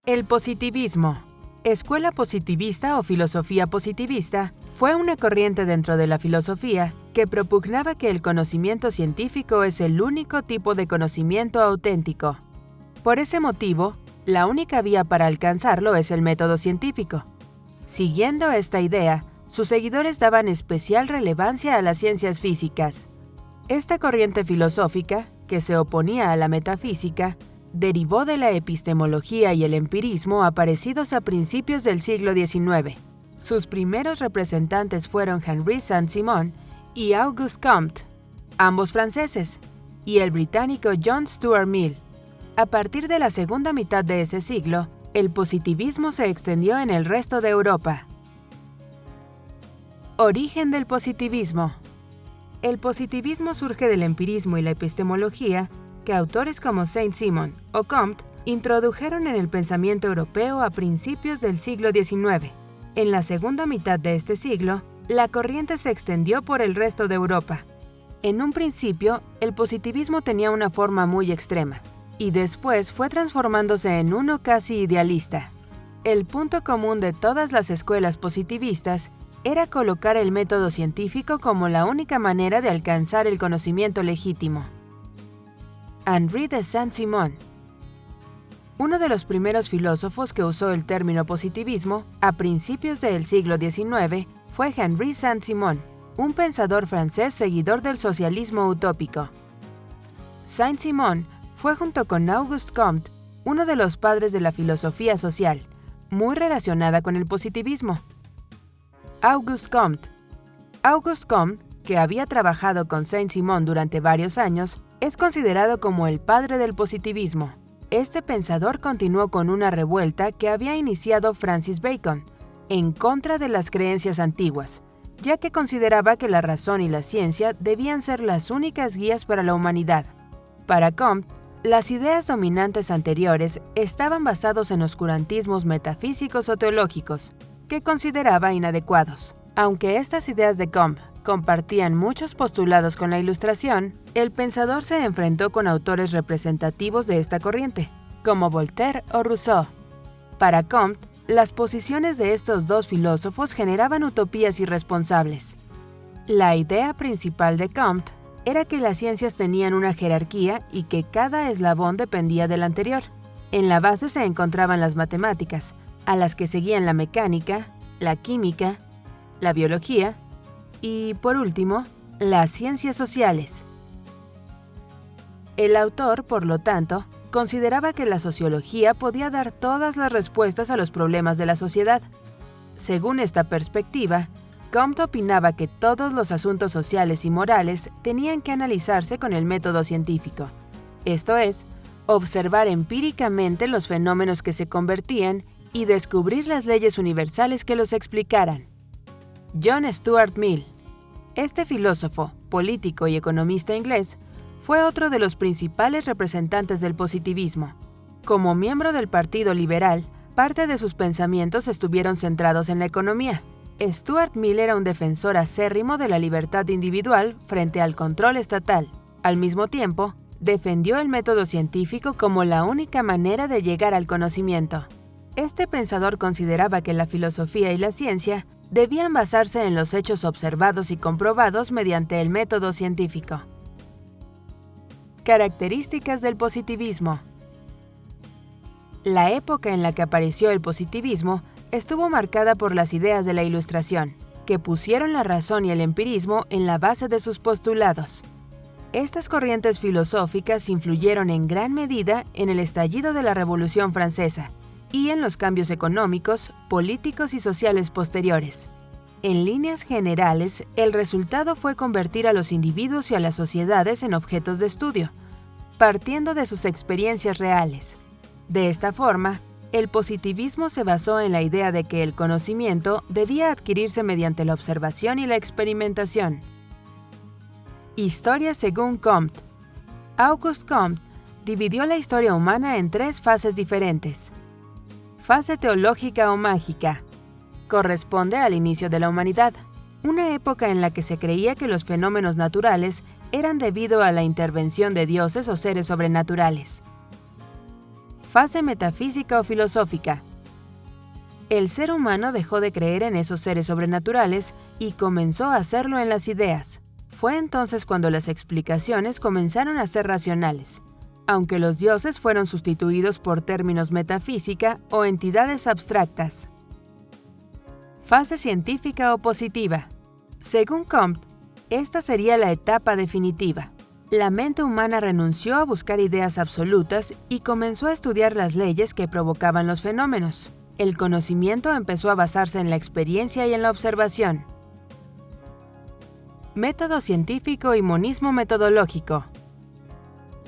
El positivismo, escuela positivista o filosofía positivista, fue una corriente dentro de la filosofía que propugnaba que el conocimiento científico es el único tipo de conocimiento auténtico. Por ese motivo, la única vía para alcanzarlo es el método científico. Siguiendo esta idea, sus seguidores daban especial relevancia a las ciencias físicas. Esta corriente filosófica, que se oponía a la metafísica, derivó de la epistemología y el empirismo aparecidos a principios del siglo XIX. Sus primeros representantes fueron Henri Saint-Simon y Auguste Comte, ambos franceses, y el británico John Stuart Mill. A partir de la segunda mitad de ese siglo, el positivismo se extendió en el resto de Europa. Origen del positivismo. El positivismo surge del empirismo y la epistemología que autores como Saint-Simon o Comte introdujeron en el pensamiento europeo a principios del siglo XIX. En la segunda mitad de este siglo, la corriente se extendió por el resto de Europa. En un principio, el positivismo tenía una forma muy extrema, y después fue transformándose en uno casi idealista. El punto común de todas las escuelas positivistas era colocar el método científico como la única manera de alcanzar el conocimiento legítimo. Henri de Saint-Simon. Uno de los primeros filósofos que usó el término positivismo a principios del siglo XIX fue Henri Saint-Simon, un pensador francés seguidor del socialismo utópico. Saint-Simon fue junto con Auguste Comte uno de los padres de la filosofía social, muy relacionada con el positivismo. Auguste Comte, que había trabajado con Saint-Simon durante varios años, es considerado como el padre del positivismo. Este pensador continuó con una revuelta que había iniciado Francis Bacon, en contra de las creencias antiguas, ya que consideraba que la razón y la ciencia debían ser las únicas guías para la humanidad. Para Comte, las ideas dominantes anteriores estaban basados en oscurantismos metafísicos o teológicos, que consideraba inadecuados. Aunque estas ideas de Comte compartían muchos postulados con la Ilustración, el pensador se enfrentó con autores representativos de esta corriente, como Voltaire o Rousseau. Para Comte, las posiciones de estos dos filósofos generaban utopías irresponsables. La idea principal de Comte era que las ciencias tenían una jerarquía y que cada eslabón dependía del anterior. En la base se encontraban las matemáticas, a las que seguían la mecánica, la química, la biología y, por último, las ciencias sociales. El autor, por lo tanto, consideraba que la sociología podía dar todas las respuestas a los problemas de la sociedad. Según esta perspectiva, Comte opinaba que todos los asuntos sociales y morales tenían que analizarse con el método científico, esto es, observar empíricamente los fenómenos que se convertían y descubrir las leyes universales que los explicaran. John Stuart Mill. Este filósofo, político y economista inglés fue otro de los principales representantes del positivismo. Como miembro del Partido Liberal, parte de sus pensamientos estuvieron centrados en la economía. Stuart Mill era un defensor acérrimo de la libertad individual frente al control estatal. Al mismo tiempo, defendió el método científico como la única manera de llegar al conocimiento. Este pensador consideraba que la filosofía y la ciencia debían basarse en los hechos observados y comprobados mediante el método científico. Características del positivismo. La época en la que apareció el positivismo estuvo marcada por las ideas de la Ilustración, que pusieron la razón y el empirismo en la base de sus postulados. Estas corrientes filosóficas influyeron en gran medida en el estallido de la Revolución Francesa y en los cambios económicos, políticos y sociales posteriores. En líneas generales, el resultado fue convertir a los individuos y a las sociedades en objetos de estudio, partiendo de sus experiencias reales. De esta forma, el positivismo se basó en la idea de que el conocimiento debía adquirirse mediante la observación y la experimentación. Historia según Comte. Auguste Comte dividió la historia humana en 3 fases diferentes. Fase teológica o mágica. Corresponde al inicio de la humanidad, una época en la que se creía que los fenómenos naturales eran debido a la intervención de dioses o seres sobrenaturales. Fase metafísica o filosófica. El ser humano dejó de creer en esos seres sobrenaturales y comenzó a hacerlo en las ideas. Fue entonces cuando las explicaciones comenzaron a ser racionales, aunque los dioses fueron sustituidos por términos metafísica o entidades abstractas. Fase científica o positiva. Según Comte, esta sería la etapa definitiva. La mente humana renunció a buscar ideas absolutas y comenzó a estudiar las leyes que provocaban los fenómenos. El conocimiento empezó a basarse en la experiencia y en la observación. Método científico y monismo metodológico.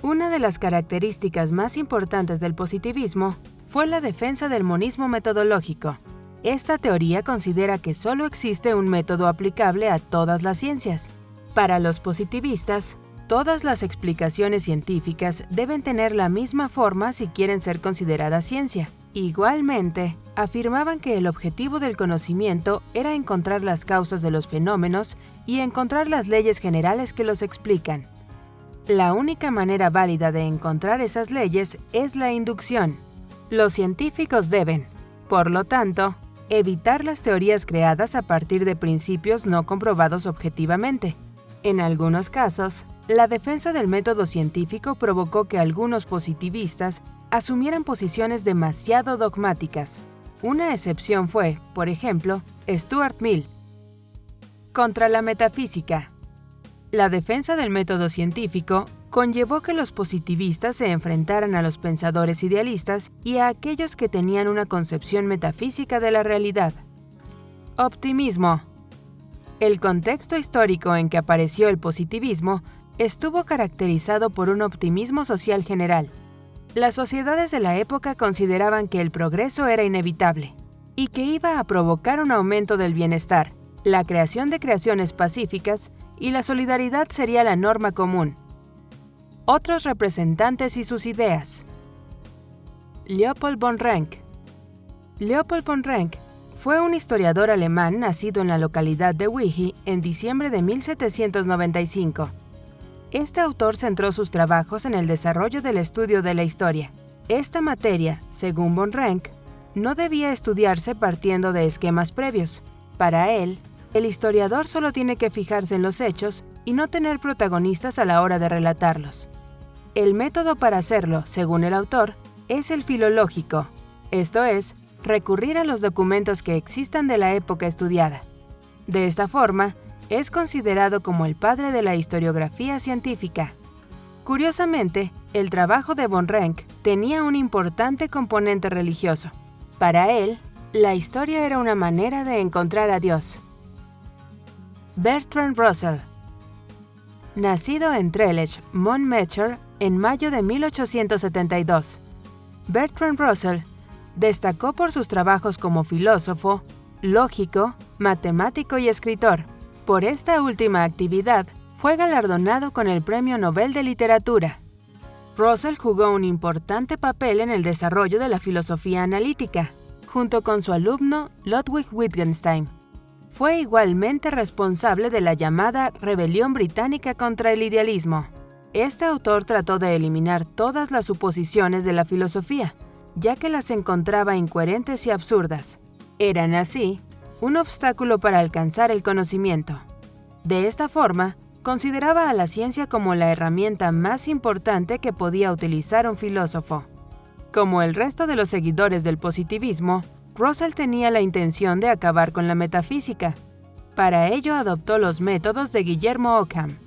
Una de las características más importantes del positivismo fue la defensa del monismo metodológico. Esta teoría considera que solo existe un método aplicable a todas las ciencias. Para los positivistas, todas las explicaciones científicas deben tener la misma forma si quieren ser consideradas ciencia. Igualmente, afirmaban que el objetivo del conocimiento era encontrar las causas de los fenómenos y encontrar las leyes generales que los explican. La única manera válida de encontrar esas leyes es la inducción. Los científicos deben, por lo tanto, evitar las teorías creadas a partir de principios no comprobados objetivamente. En algunos casos, la defensa del método científico provocó que algunos positivistas asumieran posiciones demasiado dogmáticas. Una excepción fue, por ejemplo, Stuart Mill. Contra la metafísica. La defensa del método científico conllevó que los positivistas se enfrentaran a los pensadores idealistas y a aquellos que tenían una concepción metafísica de la realidad. Optimismo. El contexto histórico en que apareció el positivismo estuvo caracterizado por un optimismo social general. Las sociedades de la época consideraban que el progreso era inevitable y que iba a provocar un aumento del bienestar, la creación de creaciones pacíficas y la solidaridad sería la norma común. Otros representantes y sus ideas. Leopold von Ranke. Leopold von Ranke fue un historiador alemán nacido en la localidad de Wehe en diciembre de 1795. Este autor centró sus trabajos en el desarrollo del estudio de la historia. Esta materia, según von Ranke, no debía estudiarse partiendo de esquemas previos. Para él, el historiador solo tiene que fijarse en los hechos y no tener protagonistas a la hora de relatarlos. El método para hacerlo, según el autor, es el filológico, esto es, recurrir a los documentos que existan de la época estudiada. De esta forma, es considerado como el padre de la historiografía científica. Curiosamente, el trabajo de von Ranke tenía un importante componente religioso. Para él, la historia era una manera de encontrar a Dios. Bertrand Russell. Nacido en Trelech, Montmétrer, en mayo de 1872, Bertrand Russell destacó por sus trabajos como filósofo, lógico, matemático y escritor. Por esta última actividad, fue galardonado con el Premio Nobel de Literatura. Russell jugó un importante papel en el desarrollo de la filosofía analítica, junto con su alumno Ludwig Wittgenstein. Fue igualmente responsable de la llamada Rebelión Británica contra el idealismo. Este autor trató de eliminar todas las suposiciones de la filosofía, ya que las encontraba incoherentes y absurdas. Eran así un obstáculo para alcanzar el conocimiento. De esta forma, consideraba a la ciencia como la herramienta más importante que podía utilizar un filósofo. Como el resto de los seguidores del positivismo, Russell tenía la intención de acabar con la metafísica. Para ello adoptó los métodos de Guillermo Ockham,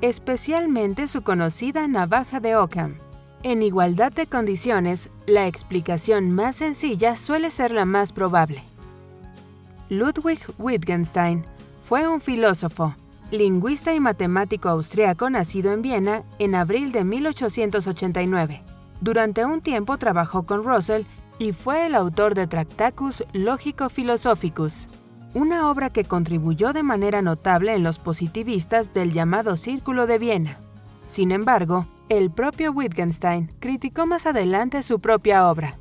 especialmente su conocida navaja de Ockham. En igualdad de condiciones, la explicación más sencilla suele ser la más probable. Ludwig Wittgenstein fue un filósofo, lingüista y matemático austriaco nacido en Viena en abril de 1889. Durante un tiempo trabajó con Russell y fue el autor de Tractatus Logico-Philosophicus, una obra que contribuyó de manera notable en los positivistas del llamado Círculo de Viena. Sin embargo, el propio Wittgenstein criticó más adelante su propia obra.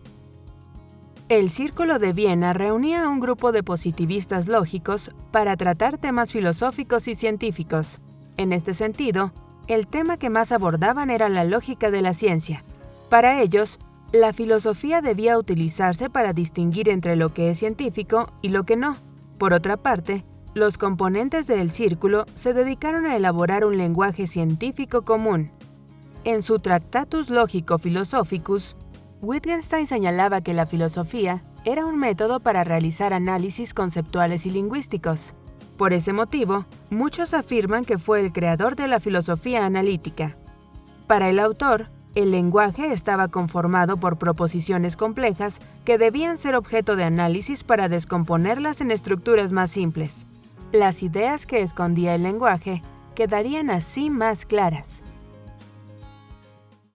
El Círculo de Viena reunía a un grupo de positivistas lógicos para tratar temas filosóficos y científicos. En este sentido, el tema que más abordaban era la lógica de la ciencia. Para ellos, La filosofía debía utilizarse para distinguir entre lo que es científico y lo que no. Por otra parte, los componentes del círculo se dedicaron a elaborar un lenguaje científico común. En su Tractatus Logico Philosophicus, Wittgenstein señalaba que la filosofía era un método para realizar análisis conceptuales y lingüísticos. Por ese motivo, muchos afirman que fue el creador de la filosofía analítica. Para el autor, el lenguaje estaba conformado por proposiciones complejas que debían ser objeto de análisis para descomponerlas en estructuras más simples. Las ideas que escondía el lenguaje quedarían así más claras.